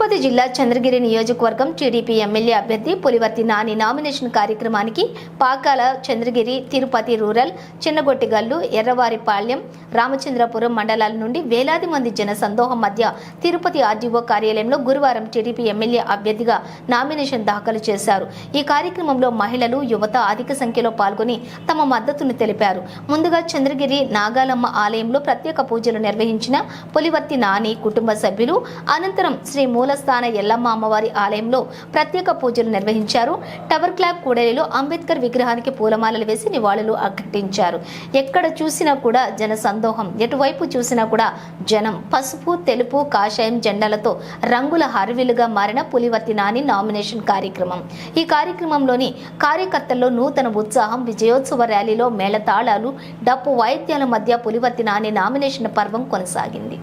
తిరుపతి జిల్లా చంద్రగిరి నియోజకవర్గం TDP MLA అభ్యర్థి పులివర్తి నాని నామినేషన్ కార్యక్రమానికి పాకాల, చంద్రగిరి, తిరుపతి రూరల్, చిన్నగొట్టిగల్లు, ఎర్రవారిపాళ్యం, రామచంద్రపురం మండలాల నుండి వేలాది మంది జన సందోహం మధ్య తిరుపతి ఆర్డీఓ కార్యాలయంలో గురువారం టీడీపీ ఎమ్మెల్యే అభ్యర్థిగా నామినేషన్ దాఖలు చేశారు. ఈ కార్యక్రమంలో మహిళలు, యువత అధిక సంఖ్యలో పాల్గొని తమ మద్దతును తెలిపారు. ముందుగా చంద్రగిరి నాగాలమ్మ ఆలయంలో ప్రత్యేక పూజలు నిర్వహించిన పులివర్తి నాని కుటుంబ సభ్యులు అనంతరం శ్రీ మూలస్థాన ఎల్లమ్మ అమ్మవారి ఆలయంలో ప్రత్యేక పూజలు నిర్వహించారు. టవర్ క్లాక్ కూడలిలో అంబేద్కర్ విగ్రహానికి పూలమాలలు వేసి నివాళులు అర్పించారు. ఎక్కడ చూసినా కూడా జన సందోహం, ఎటువైపు చూసినా కూడా జనం. పసుపు, తెలుపు, కాషాయం జెండాలతో రంగుల హరివిలుగా మారిన పులివర్తి నాని నామినేషన్ కార్యక్రమం. ఈ కార్యక్రమంలోని కార్యకర్తల్లో నూతన ఉత్సాహం, విజయోత్సవ ర్యాలీలో మేళతాళాలు, డప్పు వాయిద్యాల మధ్య పులివర్తి నాని నామినేషన్ పర్వం కొనసాగింది.